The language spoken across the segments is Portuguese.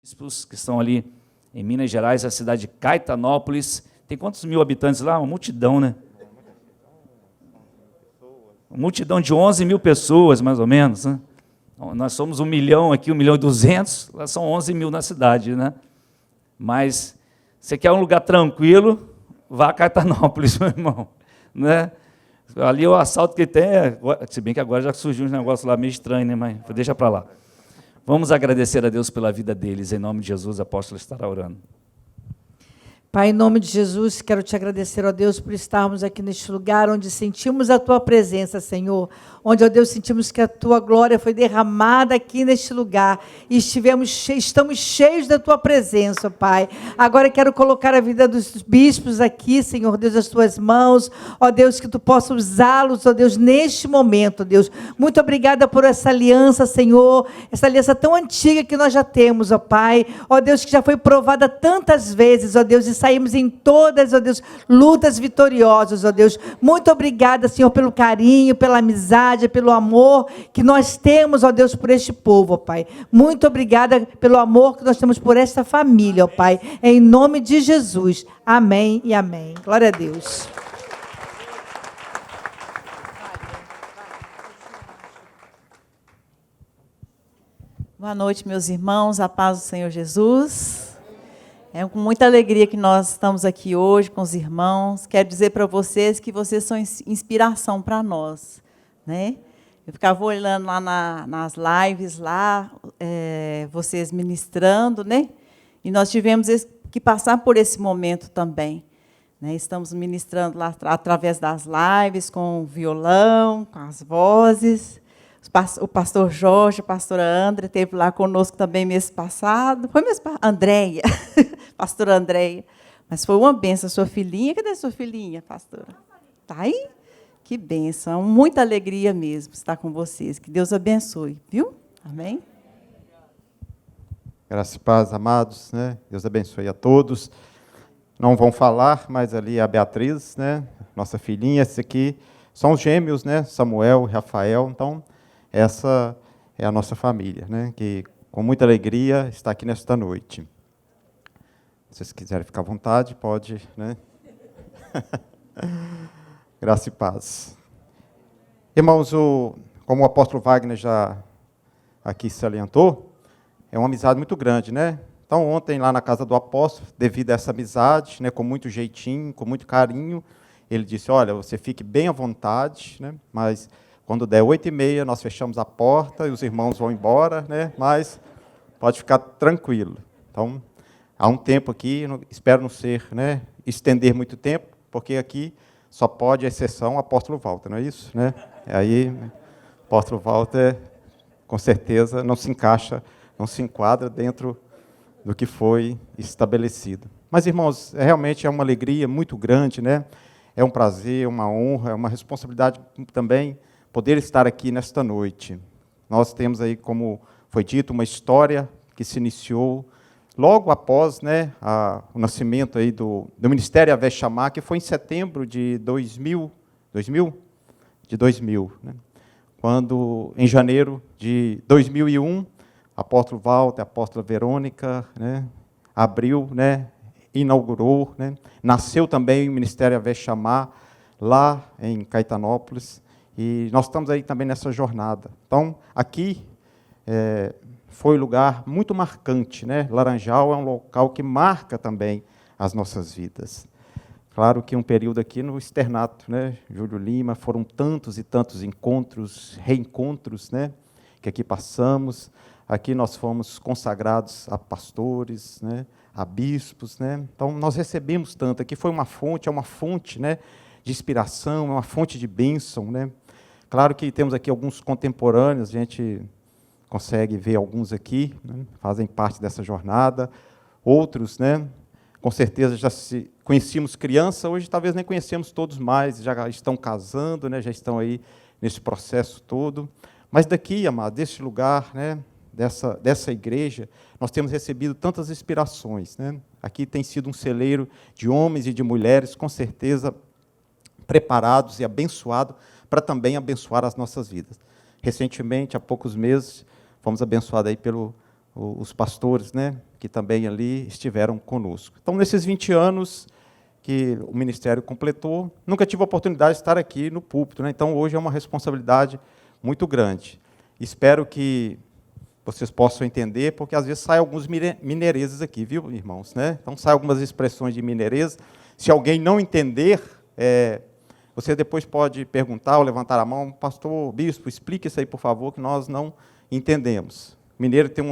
bispos que estão ali em Minas Gerais, a cidade de Caetanópolis. Tem quantos mil habitantes lá? Uma multidão, né? Uma multidão de 11 mil pessoas, mais ou menos, né? Nós somos 1 milhão aqui, 1.200.000, lá são 11 mil na cidade, né? Mas você quer um lugar tranquilo, vá a Caetanópolis, meu irmão, né? Ali o assalto que tem, se bem que agora já surgiu uns negócios lá meio estranhos, né? Mas deixa para lá. Vamos agradecer a Deus pela vida deles, em nome de Jesus, o apóstolo estará orando. Pai, em nome de Jesus, quero te agradecer, ó Deus, por estarmos aqui neste lugar onde sentimos a Tua presença, Senhor. Onde, ó Deus, sentimos que a Tua glória foi derramada aqui neste lugar. E estamos cheios da Tua presença, Pai. Agora quero colocar a vida dos bispos aqui, Senhor Deus, nas Tuas mãos. Ó Deus, que Tu possa usá-los, ó Deus, neste momento, ó Deus. Muito obrigada por essa aliança, Senhor. Essa aliança tão antiga que nós já temos, ó Pai. Ó Deus, que já foi provada tantas vezes, ó Deus, e saímos em todas, ó Deus, lutas vitoriosas, ó Deus. Muito obrigada, Senhor, pelo carinho, pela amizade, pelo amor que nós temos, ó Deus, por este povo, ó Pai. Muito obrigada pelo amor que nós temos por esta família, ó Pai. Em nome de Jesus. Amém e amém. Glória a Deus. Boa noite, meus irmãos. A paz do Senhor Jesus. É com muita alegria que nós estamos aqui hoje com os irmãos. Quero dizer para vocês que vocês são inspiração para nós, né? Eu ficava olhando lá nas lives, lá, vocês ministrando, né? E nós tivemos que passar por esse momento também, né? Estamos ministrando lá através das lives, com o violão, com as vozes. O pastor Jorge, a pastora André, esteve lá conosco também mês passado. Foi mês passado? Andréia, pastora Andréia. Mas foi uma benção, sua filhinha. Cadê a sua filhinha, pastora? Está aí? Que benção, muita alegria mesmo estar com vocês. Que Deus abençoe, viu? Amém? Graça e paz, amados, né? Deus abençoe a todos. Não vão falar, mas ali a Beatriz, né? Nossa filhinha, esse aqui são os gêmeos, né? Samuel e Rafael. Então, essa é a nossa família, né? Que com muita alegria está aqui nesta noite. Se vocês quiserem ficar à vontade, pode, né? Graça e paz. Irmãos, como o apóstolo Wagner já aqui salientou, é uma amizade muito grande, né? Então, ontem, lá na casa do apóstolo, devido a essa amizade, né, com muito jeitinho, com muito carinho, ele disse, olha, você fique bem à vontade, né? Mas quando der 8h30, nós fechamos a porta e os irmãos vão embora, né? Mas pode ficar tranquilo. Então, há um tempo aqui, espero não ser, né, estender muito tempo, porque aqui só pode, a exceção, o apóstolo Walter, não é isso? Né? Aí, o apóstolo Walter, com certeza, não se encaixa, não se enquadra dentro do que foi estabelecido. Mas, irmãos, realmente é uma alegria muito grande, né? É um prazer, uma honra, é uma responsabilidade também poder estar aqui nesta noite. Nós temos aí, como foi dito, uma história que se iniciou logo após, né, o nascimento aí do Ministério Yahvé Shammah, que foi em setembro de 2000, né? Quando, em janeiro de 2001, apóstolo Walter, a apóstola Verônica, né, abriu, né, inaugurou, né, nasceu também o Ministério Yahvé Shammah lá em Caetanópolis, e nós estamos aí também nessa jornada. Então, aqui foi um lugar muito marcante, né? Laranjal é um local que marca também as nossas vidas. Claro que um período aqui no externato, né? Júlio Lima, foram tantos e tantos encontros, reencontros, né? Que aqui passamos. Aqui nós fomos consagrados a pastores, né? A bispos, né? Então, nós recebemos tanto. Aqui foi uma fonte, é uma fonte, né, de inspiração, é uma fonte de bênção, né? Claro que temos aqui alguns contemporâneos, a gente consegue ver alguns aqui, né, fazem parte dessa jornada. Outros, né, com certeza já se conhecíamos criança, hoje talvez nem conhecemos todos mais, já estão casando, né, já estão aí nesse processo todo. Mas daqui, amado, desse lugar, né, dessa igreja, nós temos recebido tantas inspirações, né? Aqui tem sido um celeiro de homens e de mulheres, com certeza, preparados e abençoados para também abençoar as nossas vidas. Recentemente, há poucos meses, fomos abençoados aí pelos pastores, né? que também ali estiveram conosco. Então, nesses 20 anos que o ministério completou, nunca tive a oportunidade de estar aqui no púlpito, né? Então, hoje é uma responsabilidade muito grande. Espero que vocês possam entender, porque às vezes saem alguns mineirezes aqui, viu, irmãos? Né? Então, saem algumas expressões de mineirês. Se alguém não entender, você depois pode perguntar ou levantar a mão, pastor, bispo, explique isso aí, por favor, que nós não entendemos. O mineiro tem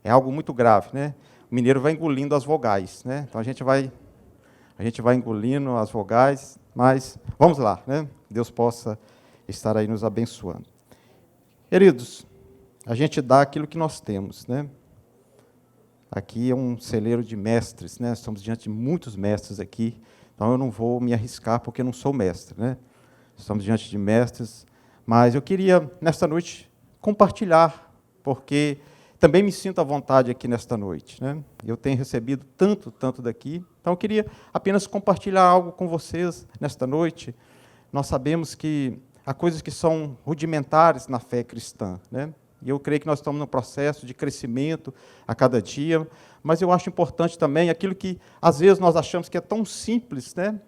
é algo muito grave, né? O mineiro vai engolindo as vogais, né? Então, a gente vai engolindo as vogais, mas vamos lá, né? Deus possa estar aí nos abençoando. Queridos, a gente dá aquilo que nós temos, né? Aqui é um celeiro de mestres, né? Estamos diante de muitos mestres aqui, então eu não vou me arriscar porque eu não sou mestre, né? Estamos diante de mestres, mas eu queria, nesta noite, compartilhar, porque também me sinto à vontade aqui nesta noite, né? Eu tenho recebido tanto daqui, então eu queria apenas compartilhar algo com vocês nesta noite. Nós sabemos que há coisas que são rudimentares na fé cristã, né? E eu creio que nós estamos num processo de crescimento a cada dia, mas eu acho importante também aquilo que, às vezes, nós achamos que é tão simples, né?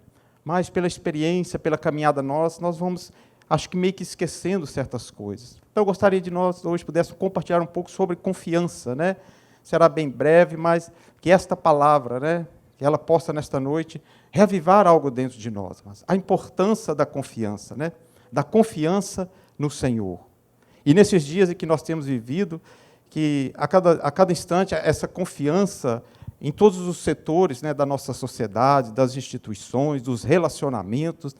Mas pela experiência, pela caminhada nós vamos, acho que meio que esquecendo certas coisas. Então, eu gostaria de nós, hoje, pudéssemos compartilhar um pouco sobre confiança, né? Será bem breve, mas que esta palavra, né? Que ela possa, nesta noite, reavivar algo dentro de nós. A importância da confiança, né? Da confiança no Senhor. E nesses dias em que nós temos vivido, que a cada instante essa confiança em todos os setores, né, da nossa sociedade, das instituições, dos relacionamentos,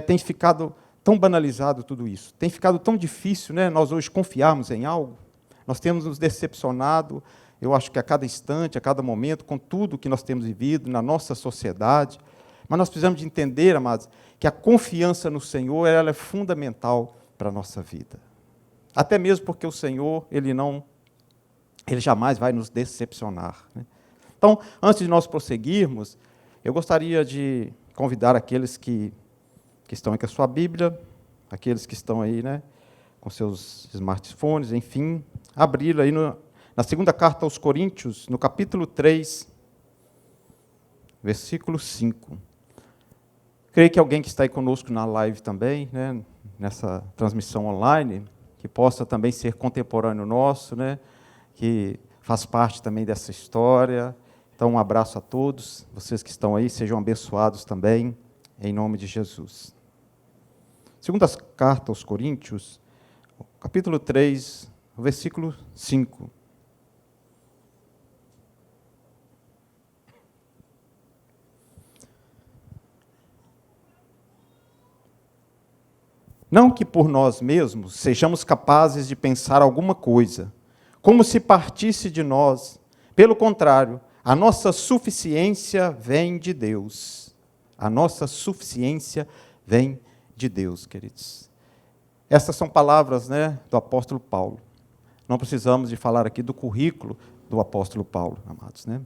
tem ficado tão banalizado tudo isso. Tem ficado tão difícil, né, nós hoje confiarmos em algo. Nós temos nos decepcionado, eu acho que a cada instante, a cada momento, com tudo que nós temos vivido na nossa sociedade. Mas nós precisamos de entender, amados, que a confiança no Senhor ela é fundamental para a nossa vida. Até mesmo porque o Senhor, Ele jamais vai nos decepcionar, né? Então, antes de nós prosseguirmos, eu gostaria de convidar aqueles que estão aí com a sua Bíblia, aqueles que estão aí, né, com seus smartphones, enfim, abrir aí na segunda carta aos Coríntios, no capítulo 3, versículo 5. Creio que alguém que está aí conosco na live também, né, nessa transmissão online, que possa também ser contemporâneo nosso, né, que faz parte também dessa história. Então, um abraço a todos, vocês que estão aí, sejam abençoados também, em nome de Jesus. Segunda carta aos Coríntios, capítulo 3, versículo 5. Não que por nós mesmos sejamos capazes de pensar alguma coisa, como se partisse de nós. Pelo contrário, a nossa suficiência vem de Deus. A nossa suficiência vem de Deus, queridos. Essas são palavras, né, do apóstolo Paulo. Não precisamos de falar aqui do currículo do apóstolo Paulo, amados, né?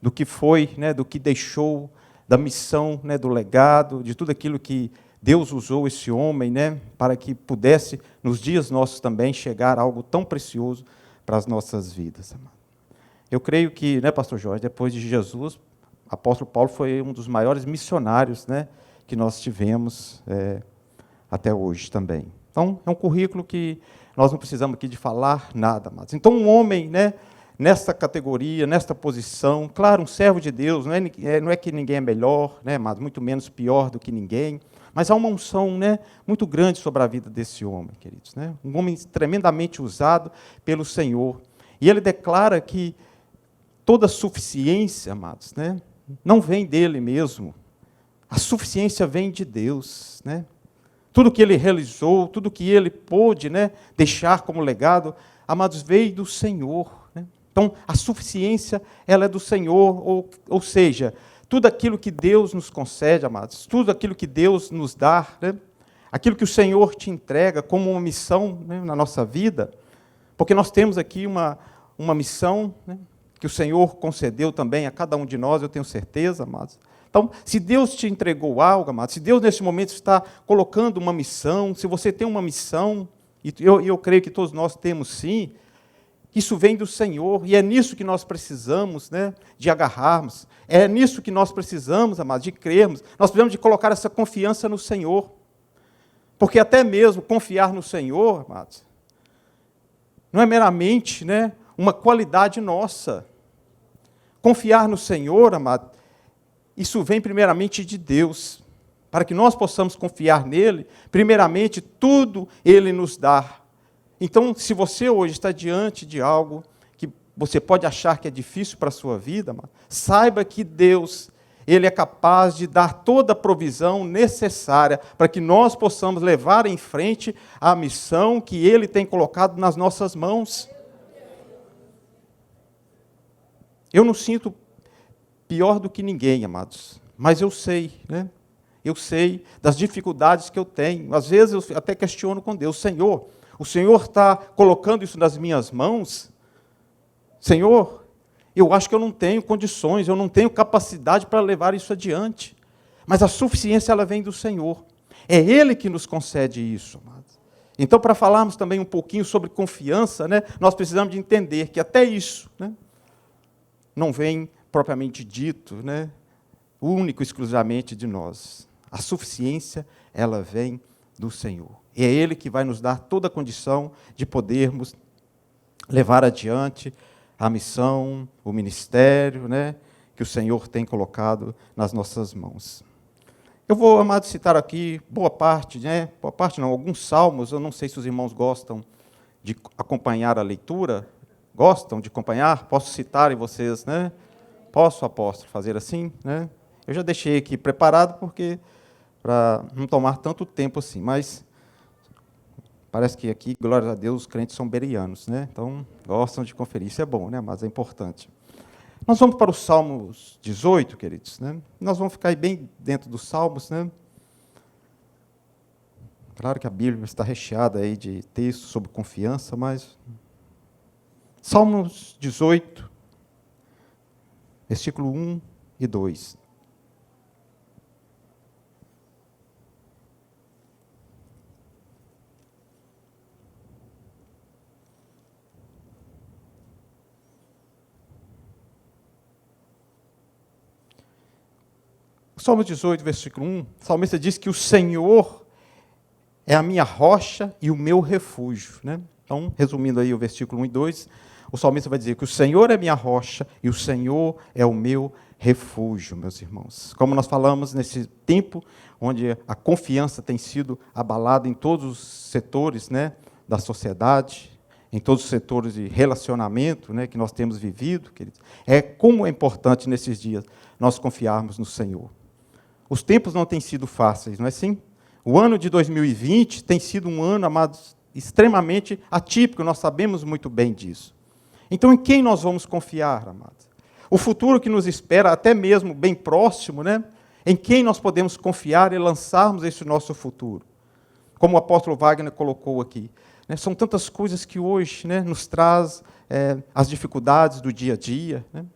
Do que foi, né, do que deixou, da missão, né, do legado, de tudo aquilo que Deus usou esse homem, né, para que pudesse, nos dias nossos também, chegar a algo tão precioso para as nossas vidas. Eu creio que, né, pastor Jorge, depois de Jesus, o apóstolo Paulo foi um dos maiores missionários, né, que nós tivemos até hoje também. Então, é um currículo que nós não precisamos aqui de falar nada mais. Então, um homem, né, nesta categoria, nesta posição, claro, um servo de Deus, não é que ninguém é melhor, né, mas muito menos pior do que ninguém, mas há uma unção, né, muito grande sobre a vida desse homem, queridos, né? Um homem tremendamente usado pelo Senhor. E ele declara que toda suficiência, amados, né, não vem dele mesmo. A suficiência vem de Deus, né? Tudo que ele realizou, tudo que ele pôde, né, deixar como legado, amados, veio do Senhor, né? Então, a suficiência, ela é do Senhor, ou seja, tudo aquilo que Deus nos concede, amados, tudo aquilo que Deus nos dá, né, aquilo que o Senhor te entrega como uma missão, né, na nossa vida, porque nós temos aqui uma missão, né, que o Senhor concedeu também a cada um de nós, eu tenho certeza, amados. Então, se Deus te entregou algo, amados, se Deus nesse momento está colocando uma missão, se você tem uma missão, e eu creio que todos nós temos sim, Isso vem do Senhor, e é nisso que nós precisamos, né, de agarrarmos. É nisso que nós precisamos, amados, de crermos. Nós precisamos de colocar essa confiança no Senhor. Porque até mesmo confiar no Senhor, amados, não é meramente, né, uma qualidade nossa. Confiar no Senhor, amado, isso vem primeiramente de Deus. Para que nós possamos confiar nele, primeiramente, tudo ele nos dá. Então, se você hoje está diante de algo que você pode achar que é difícil para a sua vida, saiba que Deus, Ele é capaz de dar toda a provisão necessária para que nós possamos levar em frente a missão que Ele tem colocado nas nossas mãos. Eu não sinto pior do que ninguém, amados, mas eu sei, né? Eu sei das dificuldades que eu tenho. Às vezes eu até questiono com Deus, Senhor, o Senhor está colocando isso nas minhas mãos? Senhor, eu acho que eu não tenho condições, eu não tenho capacidade para levar isso adiante. Mas a suficiência, ela vem do Senhor. É Ele que nos concede isso, amados. Então, para falarmos também um pouquinho sobre confiança, né, nós precisamos de entender que até isso, né, não vem propriamente dito, né, único, exclusivamente de nós. A suficiência, ela vem do Senhor. E é Ele que vai nos dar toda a condição de podermos levar adiante a missão, o ministério, né, que o Senhor tem colocado nas nossas mãos. Eu vou, amados, citar aqui boa parte não, alguns salmos. Eu não sei se os irmãos gostam de acompanhar a leitura. Gostam de acompanhar? Posso citar e vocês, né? Posso, apóstolo, fazer assim, né? Eu já deixei aqui preparado porque para não tomar tanto tempo assim, mas parece que aqui, glória a Deus, os crentes são berianos, né? Então, gostam de conferir. Isso é bom, né? Mas é importante. Nós vamos para os Salmos 18, queridos, né? Nós vamos ficar bem dentro dos Salmos, né? Claro que a Bíblia está recheada aí de textos sobre confiança, mas Salmos 18, versículo 1 e 2. Salmos 18, versículo 1, o salmista diz que o Senhor é a minha rocha e o meu refúgio, né? Então, resumindo aí o versículo 1 e 2, o salmista vai dizer que o Senhor é minha rocha e o Senhor é o meu refúgio, meus irmãos. Como nós falamos nesse tempo onde a confiança tem sido abalada em todos os setores, né, da sociedade, em todos os setores de relacionamento, né, que nós temos vivido, queridos, como é importante nesses dias nós confiarmos no Senhor. Os tempos não têm sido fáceis, não é assim? O ano de 2020 tem sido um ano, amados, extremamente atípico, nós sabemos muito bem disso. Então, em quem nós vamos confiar, amados? O futuro que nos espera, até mesmo bem próximo, né? Em quem nós podemos confiar e lançarmos esse nosso futuro? Como o apóstolo Wagner colocou aqui, né? São tantas coisas que hoje, né, nos traz as dificuldades do dia a dia, né?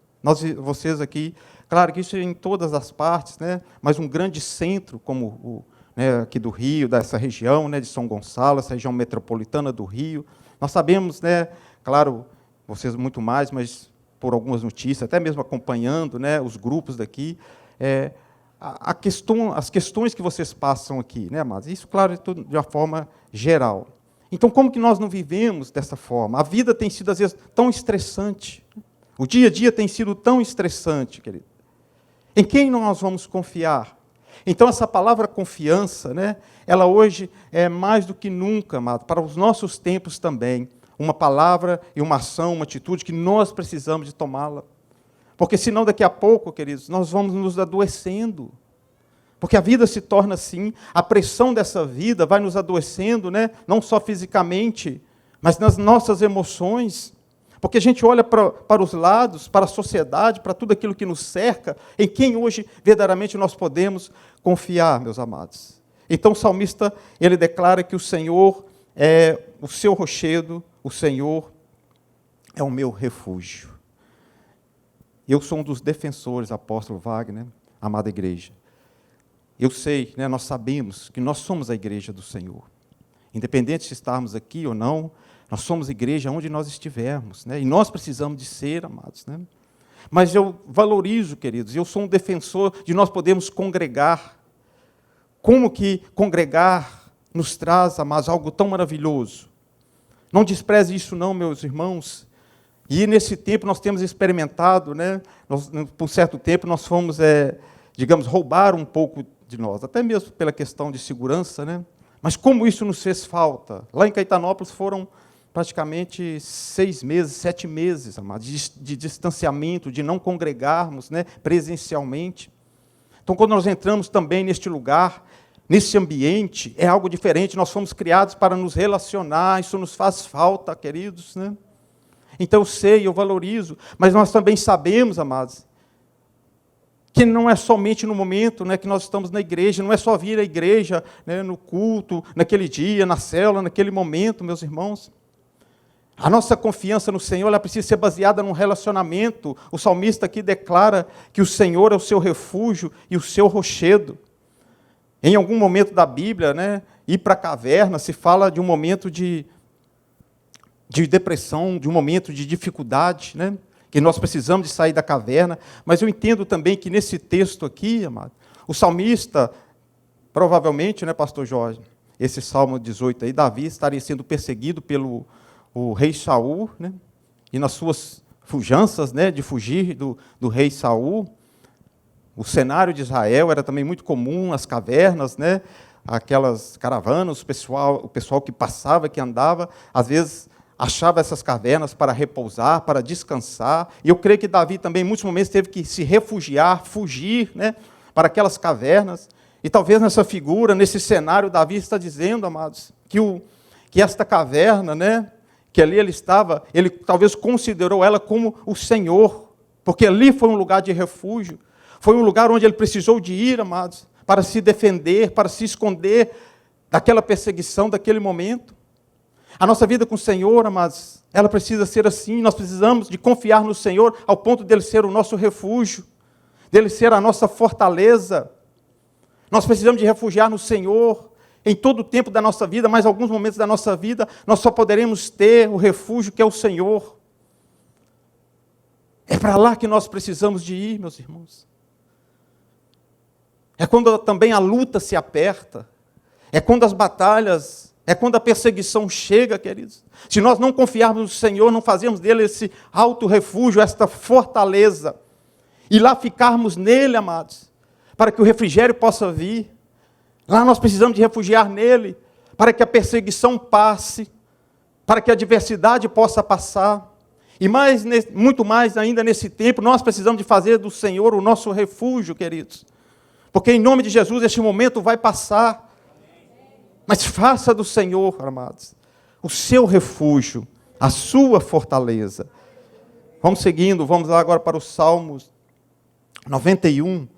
Vocês aqui, claro que isso é em todas as partes, né? Mas um grande centro como né, aqui do Rio, dessa região, né, de São Gonçalo, essa região metropolitana do Rio, nós sabemos, né, claro, vocês muito mais, mas por algumas notícias, até mesmo acompanhando, né, os grupos daqui, as questões que vocês passam aqui, né, amados? Isso, claro, de uma forma geral. Então, como que nós não vivemos dessa forma? A vida tem sido, às vezes, tão estressante. O dia a dia tem sido tão estressante, querido. Em quem nós vamos confiar? Então, essa palavra confiança, né, ela hoje é mais do que nunca, amado, para os nossos tempos também, uma palavra e uma ação, uma atitude que nós precisamos de tomá-la. Porque senão, daqui a pouco, queridos, nós vamos nos adoecendo. Porque a vida se torna assim, a pressão dessa vida vai nos adoecendo, né, não só fisicamente, mas nas nossas emoções. Porque a gente olha para os lados, para a sociedade, para tudo aquilo que nos cerca, em quem hoje verdadeiramente nós podemos confiar, meus amados. Então o salmista, ele declara que o Senhor é o seu rochedo, o Senhor é o meu refúgio. Eu sou um dos defensores, apóstolo Wagner, amada igreja. Eu sei, né, nós sabemos que nós somos a igreja do Senhor. Independente de estarmos aqui ou não, Nós somos igreja onde nós estivermos, né? E nós precisamos de ser, amados, né? Mas eu valorizo, queridos, eu sou um defensor de nós podermos congregar. Como que congregar nos traz, amados, algo tão maravilhoso. Não despreze isso não, meus irmãos. E nesse tempo nós temos experimentado, né? Por um certo tempo nós fomos, digamos, roubar um pouco de nós, até mesmo pela questão de segurança, né? Mas como isso nos fez falta? Lá em Caetanópolis foram praticamente 6 meses, 7 meses, amados, de distanciamento, de não congregarmos, né, presencialmente. Então, quando nós entramos também neste lugar, nesse ambiente, é algo diferente. Nós fomos criados para nos relacionar, isso nos faz falta, queridos, né? Então, eu sei, eu valorizo, mas nós também sabemos, amados, que não é somente no momento, né, que nós estamos na igreja, não é só vir à igreja, né, no culto, naquele dia, na célula, naquele momento, meus irmãos. A nossa confiança no Senhor, ela precisa ser baseada num relacionamento. O salmista aqui declara que o Senhor é o seu refúgio e o seu rochedo. Em algum momento da Bíblia, né, ir para a caverna, se fala de um momento de depressão, de um momento de dificuldade, né, que nós precisamos de sair da caverna. Mas eu entendo também que nesse texto aqui, amado, o salmista, provavelmente, né, pastor Jorge, esse Salmo 18 aí, Davi estaria sendo perseguido pelo rei Saul, né, e nas suas fujanças, né, de fugir do rei Saul. O cenário de Israel era também muito comum, as cavernas, né, aquelas caravanas, o pessoal que passava, que andava, às vezes achava essas cavernas para repousar, para descansar. E eu creio que Davi também, em muitos momentos, teve que se refugiar, fugir, né, para aquelas cavernas. E talvez nessa figura, nesse cenário, Davi está dizendo, amados, que esta caverna, né, que ali ele estava, ele talvez considerou ela como o Senhor, porque ali foi um lugar de refúgio, foi um lugar onde ele precisou de ir, amados, para se defender, para se esconder daquela perseguição, daquele momento. A nossa vida com o Senhor, amados, ela precisa ser assim. Nós precisamos de confiar no Senhor ao ponto dele ser o nosso refúgio, dele ser a nossa fortaleza. Nós precisamos de refugiar no Senhor em todo o tempo da nossa vida, mas em alguns momentos da nossa vida nós só poderemos ter o refúgio que é o Senhor. É para lá que nós precisamos de ir, meus irmãos. É quando também a luta se aperta, é quando as batalhas, é quando a perseguição chega, queridos. Se nós não confiarmos no Senhor, não fazermos dele esse alto refúgio, esta fortaleza, e lá ficarmos nele, amados, para que o refrigério possa vir. Lá nós precisamos de refugiar nele, para que a perseguição passe, para que a adversidade possa passar. E muito mais ainda nesse tempo, nós precisamos de fazer do Senhor o nosso refúgio, queridos. Porque em nome de Jesus este momento vai passar. Mas faça do Senhor, amados, o seu refúgio, a sua fortaleza. Vamos seguindo, vamos lá agora para o Salmos 91.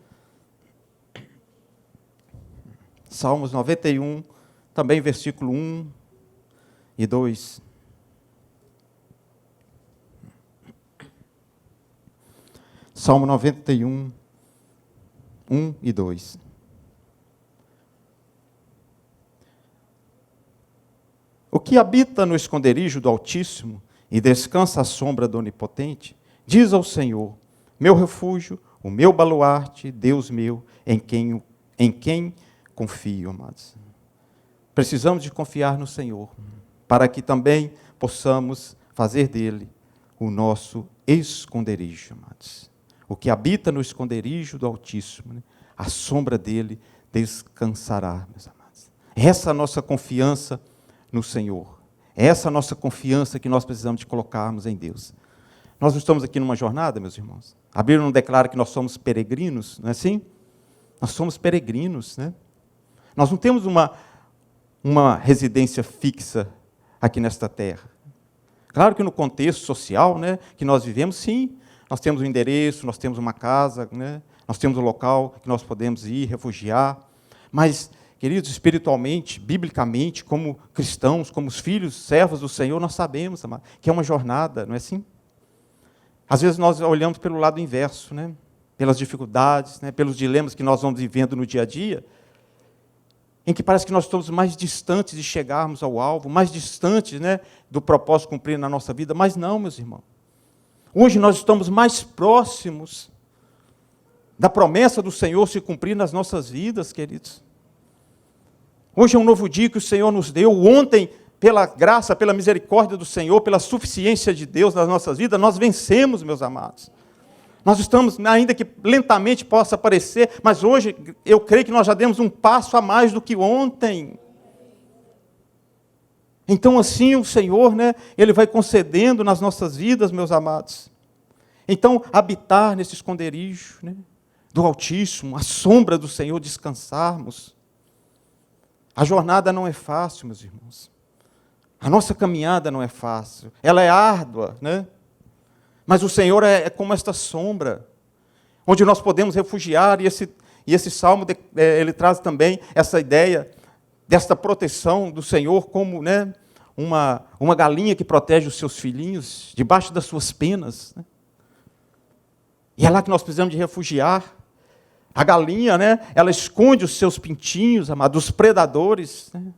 Salmos 91, também versículo 1 e 2. Salmo 91, 1 e 2. O que habita no esconderijo do Altíssimo e descansa à sombra do Onipotente, diz ao Senhor, meu refúgio, o meu baluarte, Deus meu, em quem confio, amados. Precisamos de confiar no Senhor, para que também possamos fazer dele o nosso esconderijo, amados. O que habita no esconderijo do Altíssimo, né? A sombra dele descansará, meus amados. Essa é a nossa confiança no Senhor. Essa é a nossa confiança que nós precisamos de colocarmos em Deus. Nós não estamos aqui numa jornada, meus irmãos. A Bíblia não declara que nós somos peregrinos, não é assim? Nós somos peregrinos, né? Nós não temos uma residência fixa aqui nesta terra. Claro que no contexto social, né, que nós vivemos, sim, nós temos um endereço, nós temos uma casa, né, nós temos um local que nós podemos ir, refugiar. Mas, queridos, espiritualmente, biblicamente, como cristãos, como os filhos, servos do Senhor, nós sabemos, amado, que é uma jornada, não é assim? Às vezes nós olhamos pelo lado inverso, né, pelas dificuldades, né, pelos dilemas que nós vamos vivendo no dia a dia. em que parece que nós estamos mais distantes de chegarmos ao alvo, mais distantes, né, do propósito cumprido na nossa vida, mas não, meus irmãos. Hoje nós estamos mais próximos da promessa do Senhor se cumprir nas nossas vidas, queridos. Hoje é um novo dia que o Senhor nos deu. Ontem, pela graça, pela misericórdia do Senhor, pela suficiência de Deus nas nossas vidas, nós vencemos, meus amados. Nós estamos, ainda que lentamente possa parecer, mas hoje eu creio que nós já demos um passo a mais do que ontem. Então assim o Senhor, né, Ele vai concedendo nas nossas vidas, meus amados. Então, habitar nesse esconderijo, né, do Altíssimo, a sombra do Senhor, descansarmos. A jornada não é fácil, meus irmãos. A nossa caminhada não é fácil. Ela é árdua, né? Mas o Senhor é como esta sombra, onde nós podemos refugiar, e esse salmo, ele traz também essa ideia desta proteção do Senhor como, né, uma galinha que protege os seus filhinhos debaixo das suas penas, né? E é lá que nós precisamos de refugiar. A galinha, né, ela esconde os seus pintinhos, amados, dos predadores, né,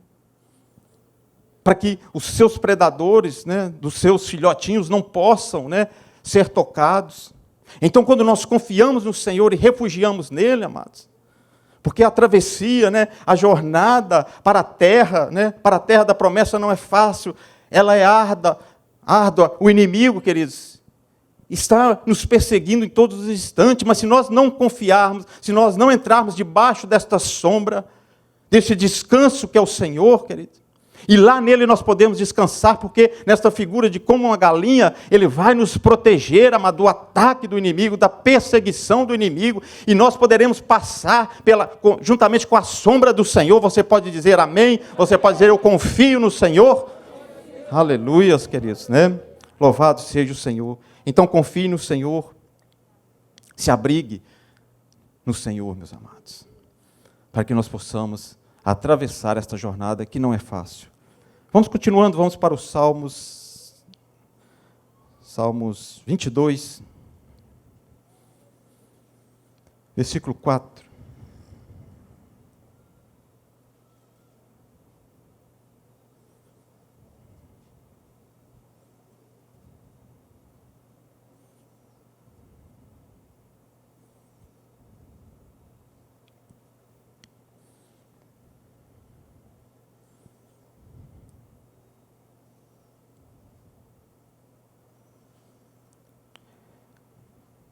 para que os seus predadores, né, dos seus filhotinhos não possam, né, ser tocados. Então, quando nós confiamos no Senhor e refugiamos nele, amados, porque a travessia, né, a jornada para a terra, né, para a terra da promessa não é fácil, ela é árdua. O inimigo, queridos, está nos perseguindo em todos os instantes, mas se nós não confiarmos, se nós não entrarmos debaixo desta sombra, desse descanso que é o Senhor, querido, e lá nele nós podemos descansar, porque nesta figura de como uma galinha, ele vai nos proteger, amado, do ataque do inimigo, da perseguição do inimigo, e nós poderemos passar juntamente com a sombra do Senhor. Você pode dizer amém, você pode dizer eu confio no Senhor. Aleluias, queridos, né? Louvado seja o Senhor. Então confie no Senhor, se abrigue no Senhor, meus amados, para que nós possamos atravessar esta jornada que não é fácil. Vamos continuando, vamos para os Salmos 22, versículo 4.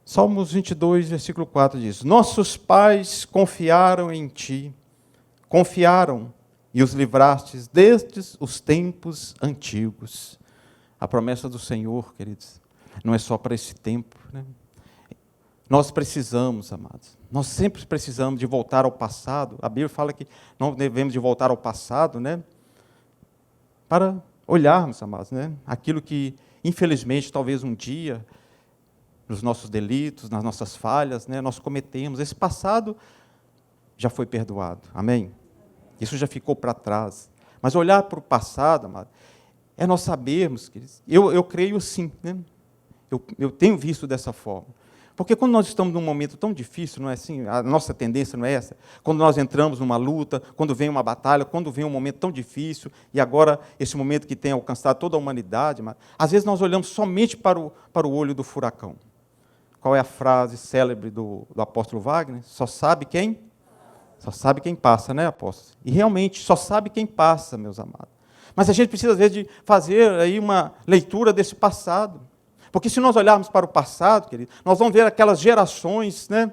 Salmos 22, versículo 4 diz: Nossos pais confiaram em ti, confiaram e os livrastes desde os tempos antigos. A promessa do Senhor, queridos, não é só para esse tempo, né? Nós precisamos, amados, nós sempre precisamos de voltar ao passado. A Bíblia fala que não devemos de voltar ao passado, né? Para olharmos, amados, né? Aquilo que, infelizmente, talvez um dia, nos nossos delitos, nas nossas falhas, né, nós cometemos. Esse passado já foi perdoado, amém? Isso já ficou para trás. Mas olhar para o passado, amado, é nós sabermos, queridos, eu creio sim, né? Eu tenho visto dessa forma. Porque quando nós estamos num momento tão difícil, não é assim? A nossa tendência não é essa? Quando nós entramos numa luta, quando vem uma batalha, quando vem um momento tão difícil, e agora esse momento que tem alcançado toda a humanidade, mas, às vezes nós olhamos somente para o olho do furacão. Qual é a frase célebre do apóstolo Wagner? Só sabe quem? Só sabe quem passa, né, apóstolo? E realmente, só sabe quem passa, meus amados. Mas a gente precisa, às vezes, de fazer aí uma leitura desse passado. Porque se nós olharmos para o passado, querido, nós vamos ver aquelas gerações, né,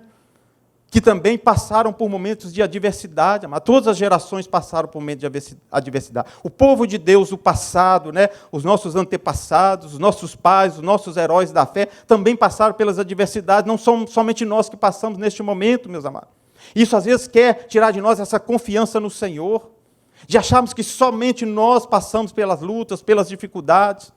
que também passaram por momentos de adversidade. Mas todas as gerações passaram por momentos de adversidade. O povo de Deus, o passado, né, os nossos antepassados, os nossos pais, os nossos heróis da fé, também passaram pelas adversidades. Não somos somente nós que passamos neste momento, meus amados. Isso, às vezes, quer tirar de nós essa confiança no Senhor, de acharmos que somente nós passamos pelas lutas, pelas dificuldades.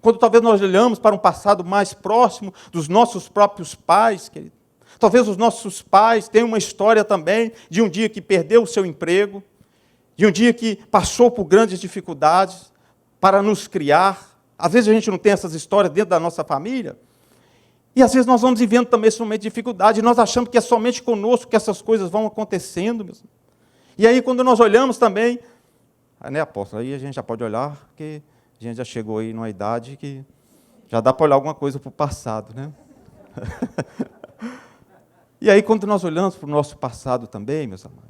Quando talvez nós olhamos para um passado mais próximo dos nossos próprios pais, querido, talvez os nossos pais tenham uma história também de um dia que perdeu o seu emprego, de um dia que passou por grandes dificuldades para nos criar. Às vezes a gente não tem essas histórias dentro da nossa família. E às vezes nós vamos vivendo também esse momento de dificuldade, e nós achamos que é somente conosco que essas coisas vão acontecendo. Mesmo. E aí, quando nós olhamos também, né, apóstolo, aí a gente já pode olhar, porque a gente já chegou aí numa idade que já dá para olhar alguma coisa para o passado, né? E aí, quando nós olhamos para o nosso passado também, meus amados,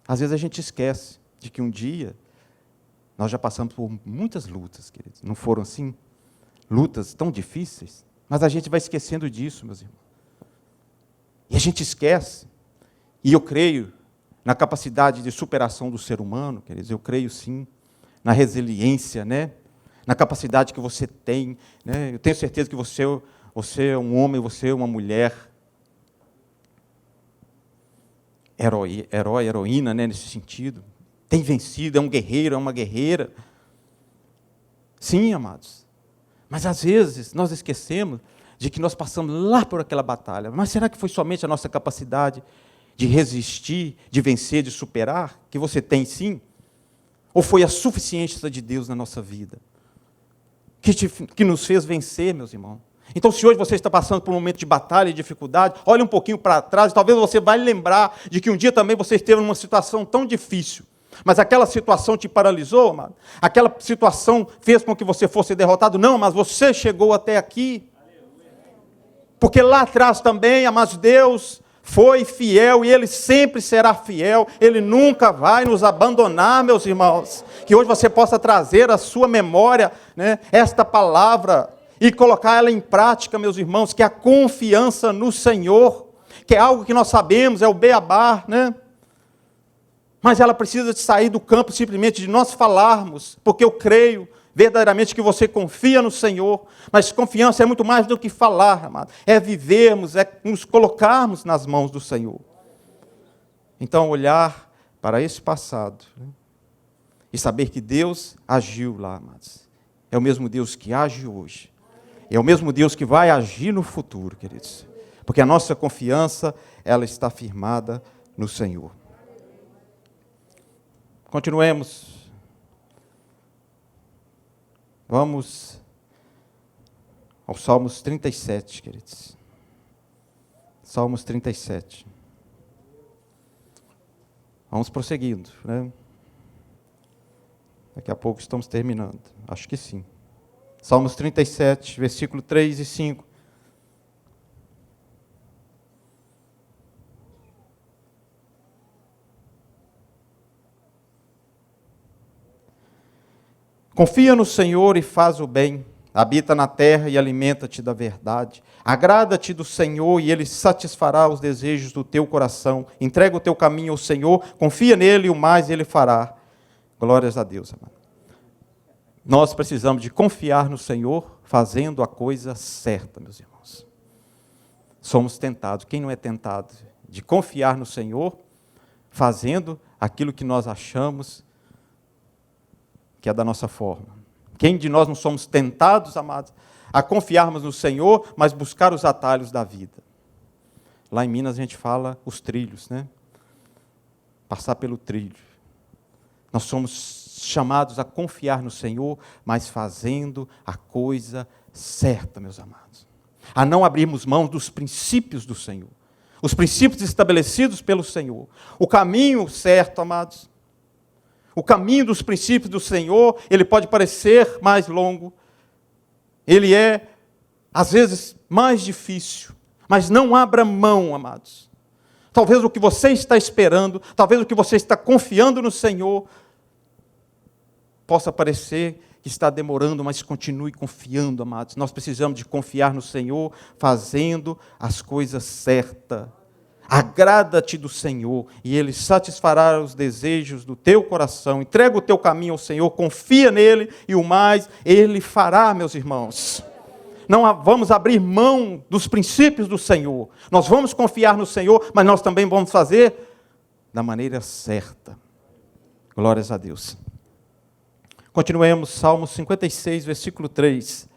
às vezes a gente esquece de que um dia nós já passamos por muitas lutas, queridos. Não foram assim? Lutas tão difíceis? Mas a gente vai esquecendo disso, meus irmãos. E a gente esquece. E eu creio na capacidade de superação do ser humano, queridos. Eu creio sim na resiliência, né? Na capacidade que você tem, né? Eu tenho certeza que você é um homem, você é uma mulher herói, heroína, né? Nesse sentido. Tem vencido, é um guerreiro, é uma guerreira. Sim, amados. Mas às vezes nós esquecemos de que nós passamos lá por aquela batalha. Mas será que foi somente a nossa capacidade de resistir, de vencer, de superar, que você tem sim? Ou foi a suficiência de Deus na nossa vida? Que nos fez vencer, meus irmãos? Então, se hoje você está passando por um momento de batalha e dificuldade, olhe um pouquinho para trás, talvez você vai lembrar de que um dia também você esteve numa situação tão difícil. Mas aquela situação te paralisou, amado? Aquela situação fez com que você fosse derrotado? Não, mas você chegou até aqui. Porque lá atrás também, amados, Deus foi fiel e Ele sempre será fiel. Ele nunca vai nos abandonar, meus irmãos. Que hoje você possa trazer à sua memória, né, esta palavra e colocar ela em prática, meus irmãos, que é a confiança no Senhor, que é algo que nós sabemos, é o beabá, né? Mas ela precisa de sair do campo simplesmente de nós falarmos, porque eu creio verdadeiramente que você confia no Senhor, mas confiança é muito mais do que falar, amado. É vivermos, é nos colocarmos nas mãos do Senhor. Então, olhar para esse passado, né, e saber que Deus agiu lá, amados. É o mesmo Deus que age hoje. É o mesmo Deus que vai agir no futuro, queridos. Porque a nossa confiança, ela está firmada no Senhor. Continuemos. Vamos ao Salmos 37, queridos. Salmos 37. Vamos prosseguindo, né? Daqui a pouco estamos terminando. Acho que sim. Salmos 37, versículo 3 e 5. Confia no Senhor e faz o bem. Habita na terra e alimenta-te da verdade. Agrada-te do Senhor e Ele satisfará os desejos do teu coração. Entrega o teu caminho ao Senhor, confia nele e o mais Ele fará. Glórias a Deus, amado. Nós precisamos de confiar no Senhor, fazendo a coisa certa, meus irmãos. Somos tentados. Quem não é tentado de confiar no Senhor, fazendo aquilo que nós achamos que é da nossa forma? Quem de nós não somos tentados, amados, a confiarmos no Senhor, mas buscar os atalhos da vida? Lá em Minas a gente fala os trilhos, né? Passar pelo trilho. Nós somos chamados a confiar no Senhor, mas fazendo a coisa certa, meus amados. A não abrirmos mão dos princípios do Senhor. Os princípios estabelecidos pelo Senhor. O caminho certo, amados. O caminho dos princípios do Senhor, ele pode parecer mais longo. Ele é, às vezes, mais difícil. Mas não abra mão, amados. Talvez o que você está esperando, talvez o que você está confiando no Senhor, possa parecer que está demorando, mas continue confiando, amados. Nós precisamos de confiar no Senhor, fazendo as coisas certas. Agrada-te do Senhor, e Ele satisfará os desejos do teu coração. Entrega o teu caminho ao Senhor, confia nele, e o mais Ele fará, meus irmãos. Não vamos abrir mão dos princípios do Senhor. Nós vamos confiar no Senhor, mas nós também vamos fazer da maneira certa. Glórias a Deus. Continuemos, Salmo 56, versículo 3.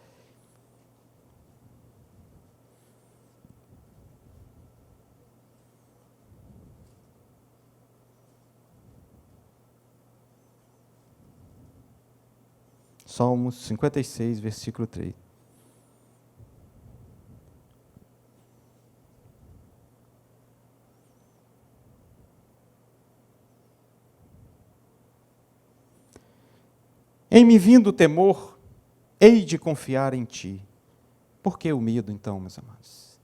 Salmos 56, versículo 3. Em me vindo o temor, hei de confiar em ti. Por que o medo, então, meus amados?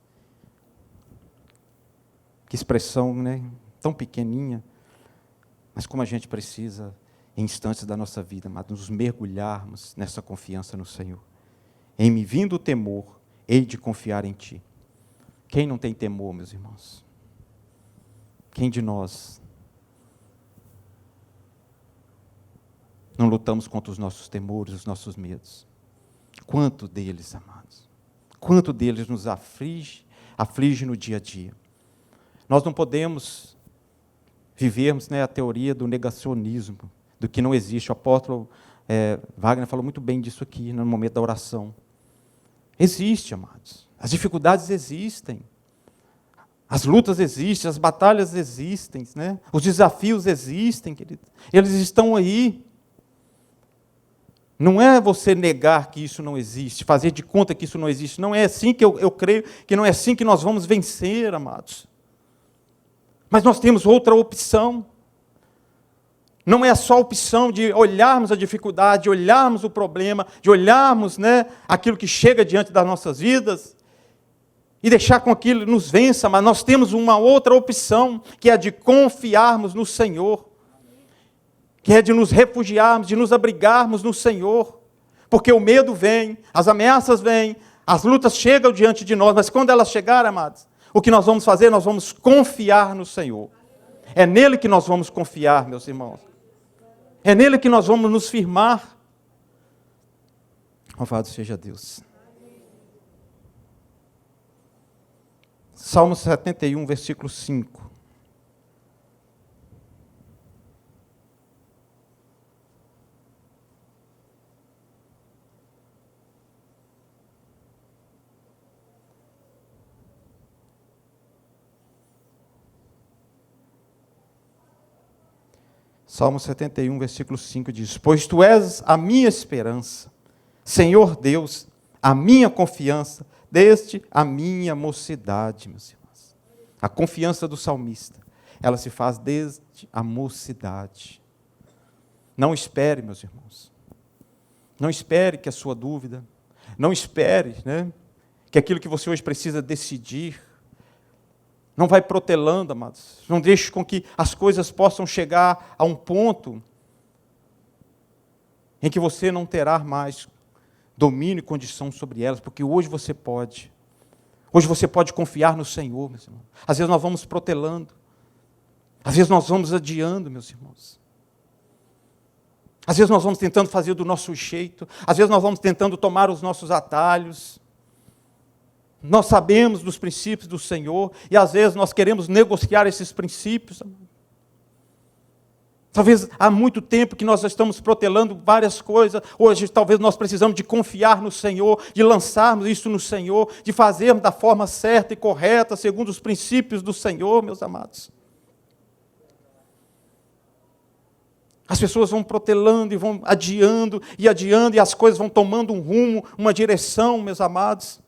Que expressão, né? Tão pequenininha, mas como a gente precisa, em instantes da nossa vida, amados, nos mergulharmos nessa confiança no Senhor. Em me vindo o temor, hei de confiar em ti. Quem não tem temor, meus irmãos? Quem de nós não lutamos contra os nossos temores, os nossos medos? Quanto deles, amados? Quanto deles nos aflige no dia a dia? Nós não podemos vivermos, né, a teoria do negacionismo, do que não existe. O apóstolo Wagner falou muito bem disso aqui no momento da oração. Existe, amados. As dificuldades existem. As lutas existem, as batalhas existem, né? Os desafios existem, querido. Eles estão aí. Não é você negar que isso não existe, fazer de conta que isso não existe. Não é assim que eu creio, que não é assim que nós vamos vencer, amados. Mas nós temos outra opção. Não é só a opção de olharmos a dificuldade, de olharmos o problema, de olharmos, né, aquilo que chega diante das nossas vidas e deixar com aquilo nos vença, mas nós temos uma outra opção, que é a de confiarmos no Senhor, que é de nos refugiarmos, de nos abrigarmos no Senhor, porque o medo vem, as ameaças vêm, as lutas chegam diante de nós, mas quando elas chegarem, amados, o que nós vamos fazer? Nós vamos confiar no Senhor. É nele que nós vamos confiar, meus irmãos. É nele que nós vamos nos firmar. Louvado seja Deus. Salmo 71, versículo 5. Salmo 71, versículo 5 diz: Pois tu és a minha esperança, Senhor Deus, a minha confiança, desde a minha mocidade, meus irmãos. A confiança do salmista, ela se faz desde a mocidade. Não espere, meus irmãos. Não espere que a sua dúvida, não espere, né, que aquilo que você hoje precisa decidir, não vai protelando, amados. Não deixe com que as coisas possam chegar a um ponto em que você não terá mais domínio e condição sobre elas, porque hoje você pode. Hoje você pode confiar no Senhor, meus irmãos. Às vezes nós vamos protelando. Às vezes nós vamos adiando, meus irmãos. Às vezes nós vamos tentando fazer do nosso jeito. Às vezes nós vamos tentando tomar os nossos atalhos. Nós sabemos dos princípios do Senhor e às vezes nós queremos negociar esses princípios. Talvez há muito tempo que nós estamos protelando várias coisas. Hoje talvez nós precisamos de confiar no Senhor, de lançarmos isso no Senhor, de fazermos da forma certa e correta, segundo os princípios do Senhor, meus amados. As pessoas vão protelando e vão adiando, e as coisas vão tomando um rumo, uma direção, meus amados,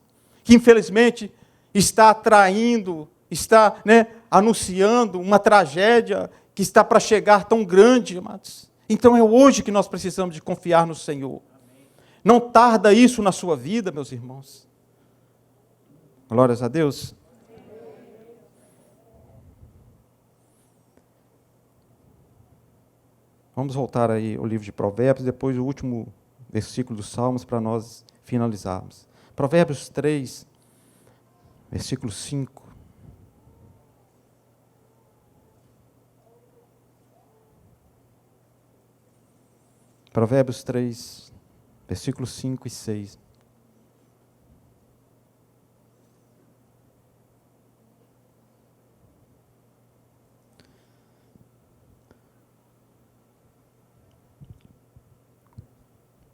que infelizmente está atraindo, está, né, anunciando uma tragédia que está para chegar tão grande, amados. Então é hoje que nós precisamos de confiar no Senhor. Não tarda isso na sua vida, meus irmãos. Glórias a Deus. Vamos voltar aí ao livro de Provérbios, depois o último versículo dos Salmos para nós finalizarmos. Provérbios 3, versículo 5. Provérbios 3, versículos 5 e 6.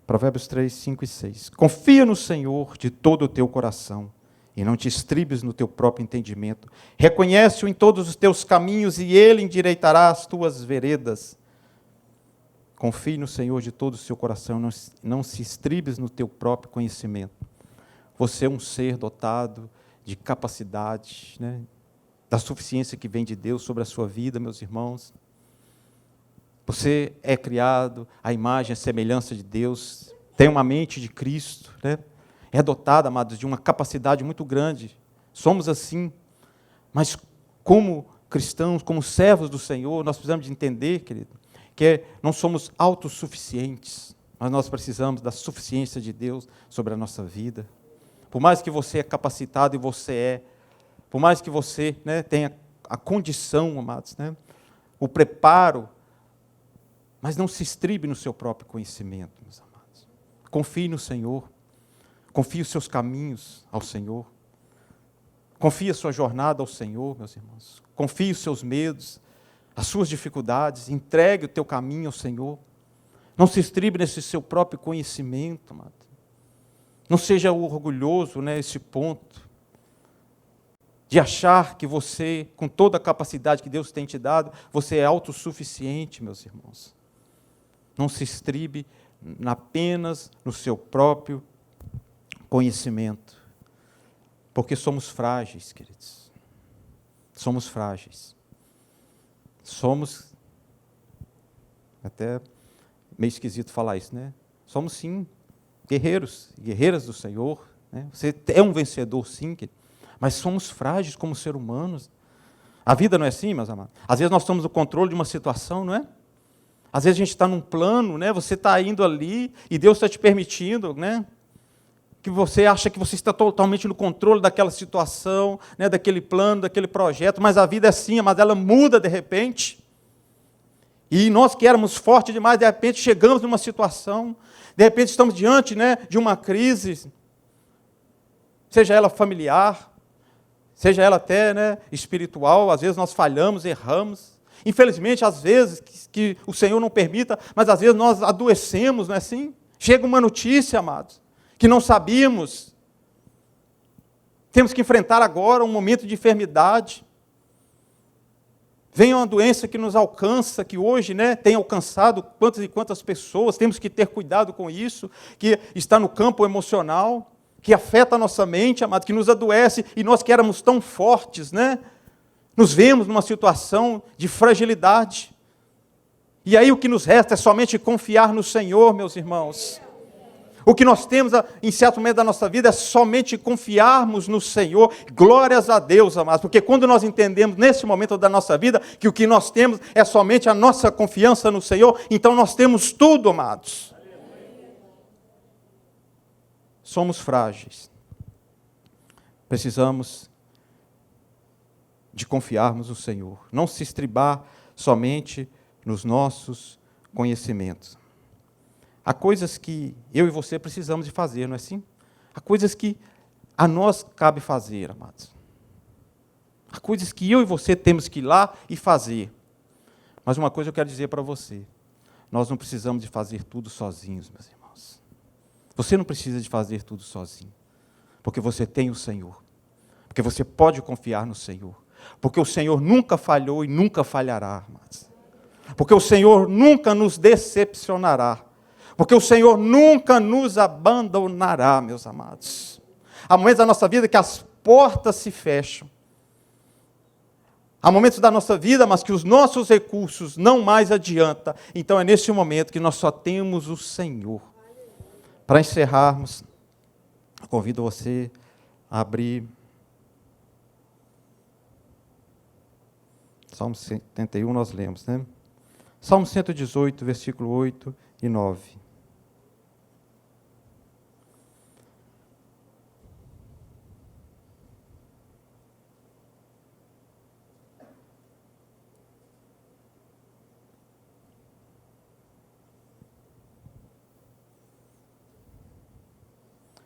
Provérbios 3, 5 e 6. Confia no Senhor de todo o teu coração, e não te estribes no teu próprio entendimento. Reconhece-o em todos os teus caminhos, e Ele endireitará as tuas veredas. Confie no Senhor de todo o seu coração, não se estribes no teu próprio conhecimento. Você é um ser dotado de capacidade, né, da suficiência que vem de Deus sobre a sua vida, meus irmãos. Você é criado à imagem e semelhança de Deus, tem uma mente de Cristo, né? É dotado, amados, de uma capacidade muito grande. Somos assim, mas como cristãos, como servos do Senhor, nós precisamos de entender, querido, que não somos autossuficientes, mas nós precisamos da suficiência de Deus sobre a nossa vida. Por mais que você é capacitado e você é, por mais que você, né, tenha a condição, amados, né, o preparo, mas não se estribe no seu próprio conhecimento, meus amados. Confie no Senhor, confie os seus caminhos ao Senhor, confie a sua jornada ao Senhor, meus irmãos. Confie os seus medos, as suas dificuldades, entregue o teu caminho ao Senhor. Não se estribe nesse seu próprio conhecimento, amado. Não seja orgulhoso nesse ponto de achar que você, com toda a capacidade que Deus tem te dado, você é autossuficiente, meus irmãos. Não se estribe apenas no seu próprio conhecimento, porque somos frágeis, queridos. Somos frágeis. Somos, até meio esquisito falar isso, né? Somos sim guerreiros e guerreiras do Senhor, né? Você é um vencedor sim, querido, mas somos frágeis como seres humanos. A vida não é assim, meus amados? Às vezes nós tomamos o controle de uma situação, não é? Às vezes a gente está num plano, né? Você está indo ali e Deus está te permitindo, né? Que você acha que você está totalmente no controle daquela situação, né? Daquele plano, daquele projeto, mas a vida é assim, mas ela muda de repente. E nós que éramos fortes demais, de repente chegamos numa situação, de repente estamos diante, né, de uma crise, seja ela familiar, seja ela até, né, espiritual. Às vezes nós falhamos, erramos. Infelizmente, às vezes, que o Senhor não permita, mas às vezes nós adoecemos, não é assim? Chega uma notícia, amados, que não sabíamos. Temos que enfrentar agora um momento de enfermidade. Vem uma doença que nos alcança, que hoje, né, tem alcançado quantas e quantas pessoas. Temos que ter cuidado com isso, que está no campo emocional, que afeta a nossa mente, amado, que nos adoece, e nós que éramos tão fortes, né, nos vemos numa situação de fragilidade. E aí o que nos resta é somente confiar no Senhor, meus irmãos. O que nós temos em certo momento da nossa vida é somente confiarmos no Senhor. Glórias a Deus, amados, porque quando nós entendemos nesse momento da nossa vida que o que nós temos é somente a nossa confiança no Senhor, então nós temos tudo, amados. Somos frágeis. Precisamos de confiarmos no Senhor, não se estribar somente nos nossos conhecimentos. Há coisas que eu e você precisamos de fazer, não é assim? Há coisas que a nós cabe fazer, amados. Há coisas que eu e você temos que ir lá e fazer. Mas uma coisa eu quero dizer para você, nós não precisamos de fazer tudo sozinhos, meus irmãos. Você não precisa de fazer tudo sozinho, porque você tem o Senhor, porque você pode confiar no Senhor, porque o Senhor nunca falhou e nunca falhará, amados. Porque o Senhor nunca nos decepcionará, porque o Senhor nunca nos abandonará, meus amados. Há momentos da nossa vida que as portas se fecham. Há momentos da nossa vida, mas que os nossos recursos não mais adiantam. Então é nesse momento que nós só temos o Senhor. Para encerrarmos, eu convido você a abrir Salmo 71, nós lemos, né? Salmo 118, versículo 8 e 9.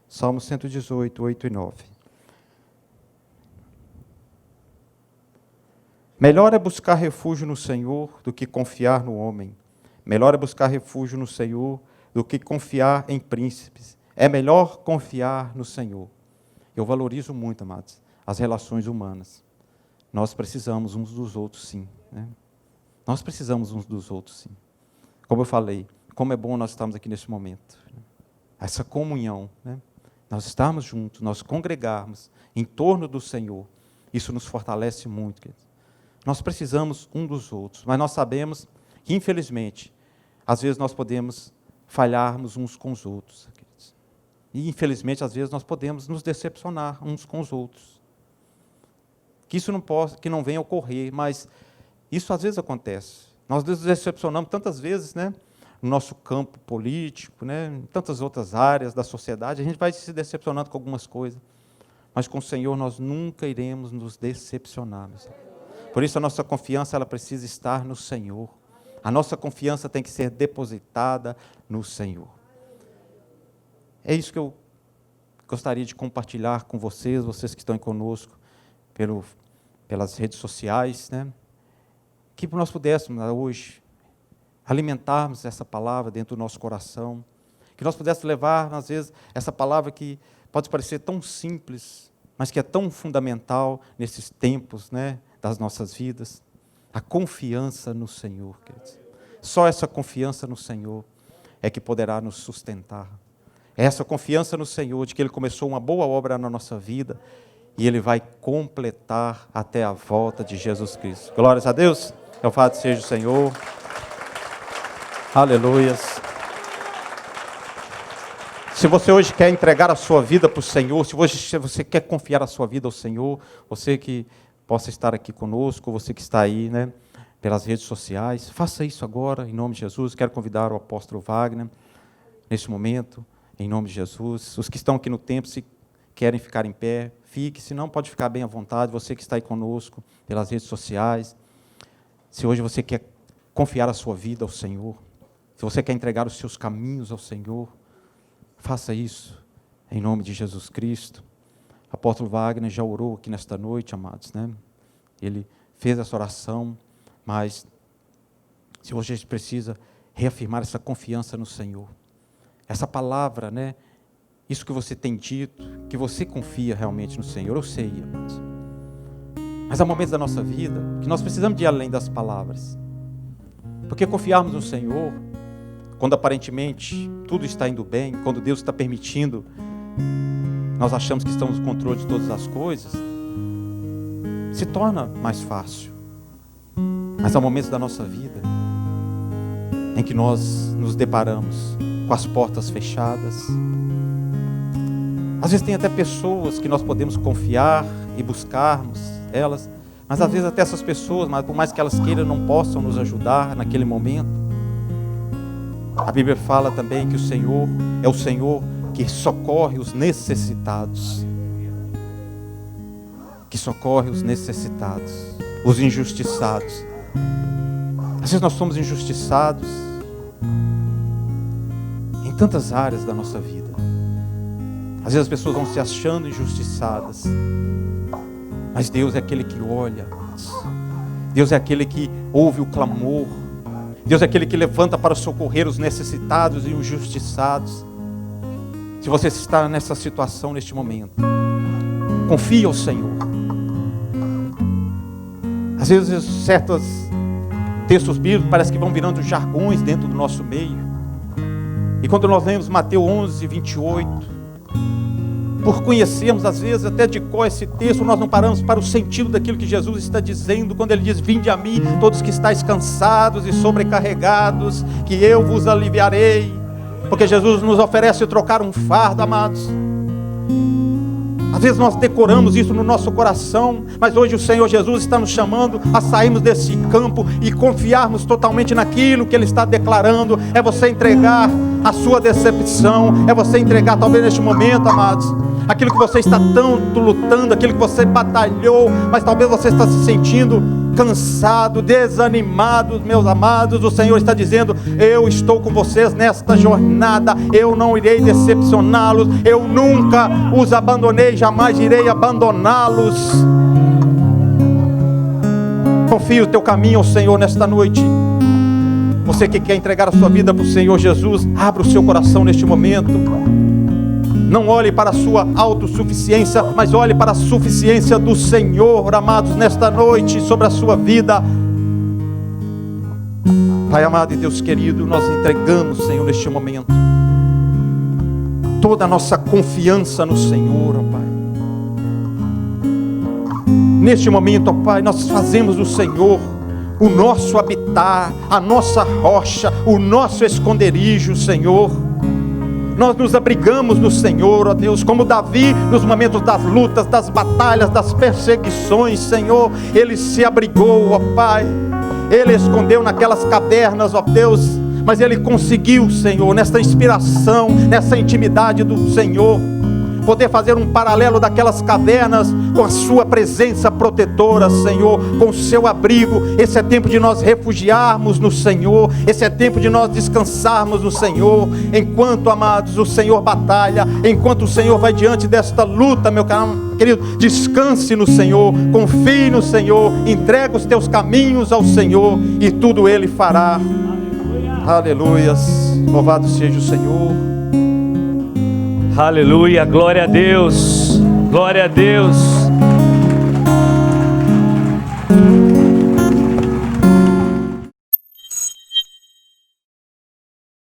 Salmo 118, 8 e 9. Melhor é buscar refúgio no Senhor do que confiar no homem. Melhor é buscar refúgio no Senhor do que confiar em príncipes. É melhor confiar no Senhor. Eu valorizo muito, amados, as relações humanas. Nós precisamos uns dos outros, sim, né? Nós precisamos uns dos outros, sim. Como eu falei, como é bom nós estarmos aqui nesse momento. Essa comunhão, né? Nós estarmos juntos, nós congregarmos em torno do Senhor, isso nos fortalece muito, queridos. Nós precisamos um dos outros, mas nós sabemos que infelizmente, às vezes nós podemos falharmos uns com os outros. Queridos. E infelizmente, às vezes nós podemos nos decepcionar uns com os outros. Que isso que não venha ocorrer, mas isso às vezes acontece. Nós nos decepcionamos tantas vezes, né? No nosso campo político, né? Em tantas outras áreas da sociedade, a gente vai se decepcionando com algumas coisas. Mas com o Senhor nós nunca iremos nos decepcionar. Por isso a nossa confiança ela precisa estar no Senhor. A nossa confiança tem que ser depositada no Senhor. É isso que eu gostaria de compartilhar com vocês que estão aí conosco, pelas redes sociais, né? Que nós pudéssemos hoje alimentarmos essa palavra dentro do nosso coração, que nós pudéssemos levar, às vezes, essa palavra que pode parecer tão simples, mas que é tão fundamental nesses tempos, né, das nossas vidas, a confiança no Senhor, queridos. Só essa confiança no Senhor é que poderá nos sustentar. É essa confiança no Senhor, de que Ele começou uma boa obra na nossa vida, e Ele vai completar até a volta de Jesus Cristo. Glórias a Deus. Louvado seja o Senhor. Aleluias. Se você hoje quer entregar a sua vida para o Senhor, se você quer confiar a sua vida ao Senhor, você que possa estar aqui conosco, você que está aí, né, pelas redes sociais, faça isso agora, em nome de Jesus. Quero convidar o apóstolo Wagner, nesse momento, em nome de Jesus. Os que estão aqui no templo, se querem ficar em pé, fique, se não, pode ficar bem à vontade. Você que está aí conosco, pelas redes sociais, se hoje você quer confiar a sua vida ao Senhor, se você quer entregar os seus caminhos ao Senhor, faça isso, em nome de Jesus Cristo. O apóstolo Wagner já orou aqui nesta noite, amados, né? Ele fez essa oração, mas se você precisa reafirmar essa confiança no Senhor, essa palavra, né? Isso que você tem dito, que você confia realmente no Senhor, eu sei, amados. Mas há momentos da nossa vida que nós precisamos de ir além das palavras. Porque confiarmos no Senhor, quando aparentemente tudo está indo bem, quando Deus está permitindo, nós achamos que estamos no controle de todas as coisas, se torna mais fácil. Mas há momentos da nossa vida em que nós nos deparamos com as portas fechadas. Às vezes tem até pessoas que nós podemos confiar e buscarmos elas, mas às vezes até essas pessoas, mas por mais que elas queiram, não possam nos ajudar naquele momento. A Bíblia fala também que o Senhor é o Senhor que socorre os necessitados. Que socorre os necessitados, os injustiçados. Às vezes nós somos injustiçados em tantas áreas da nossa vida. Às vezes as pessoas vão se achando injustiçadas, mas Deus é aquele que olha, Deus é aquele que ouve o clamor, Deus é aquele que levanta para socorrer os necessitados e injustiçados. Se você está nessa situação neste momento, confie ao Senhor. Às vezes certos textos bíblicos parece que vão virando jargões dentro do nosso meio. E quando nós lemos Mateus 11, 28, por conhecermos às vezes até de cor esse texto, nós não paramos para o sentido daquilo que Jesus está dizendo, quando Ele diz: vinde a mim, todos que estáis cansados e sobrecarregados, que eu vos aliviarei. Porque Jesus nos oferece trocar um fardo, amados. Às vezes nós decoramos isso no nosso coração, mas hoje o Senhor Jesus está nos chamando a sairmos desse campo e confiarmos totalmente naquilo que Ele está declarando. É você entregar a sua decepção, é você entregar talvez neste momento, amados, aquilo que você está tanto lutando, aquilo que você batalhou, mas talvez você está se sentindo cansado, desanimado. Meus amados, o Senhor está dizendo: eu estou com vocês nesta jornada, eu não irei decepcioná-los, eu nunca os abandonei, jamais irei abandoná-los. Confie o teu caminho ao Senhor nesta noite. Você que quer entregar a sua vida para o Senhor Jesus, abra o seu coração neste momento. Não olhe para a sua autossuficiência, mas olhe para a suficiência do Senhor, amados, nesta noite, sobre a sua vida. Pai amado e Deus querido, nós entregamos, Senhor, neste momento, toda a nossa confiança no Senhor, ó Pai. Neste momento, ó Pai, nós fazemos do Senhor o nosso habitar, a nossa rocha, o nosso esconderijo, Senhor. Nós nos abrigamos no Senhor, ó Deus, como Davi nos momentos das lutas, das batalhas, das perseguições, Senhor. Ele se abrigou, ó Pai. Ele escondeu naquelas cavernas, ó Deus, mas ele conseguiu, Senhor, nessa inspiração, nessa intimidade do Senhor, poder fazer um paralelo daquelas cavernas com a sua presença protetora, Senhor, com o seu abrigo. Esse é tempo de nós refugiarmos no Senhor, esse é tempo de nós descansarmos no Senhor, enquanto, amados, o Senhor batalha, enquanto o Senhor vai diante desta luta, meu querido, descanse no Senhor, confie no Senhor, entrega os teus caminhos ao Senhor e tudo Ele fará. Aleluias, louvado seja o Senhor. Aleluia, glória a Deus, glória a Deus.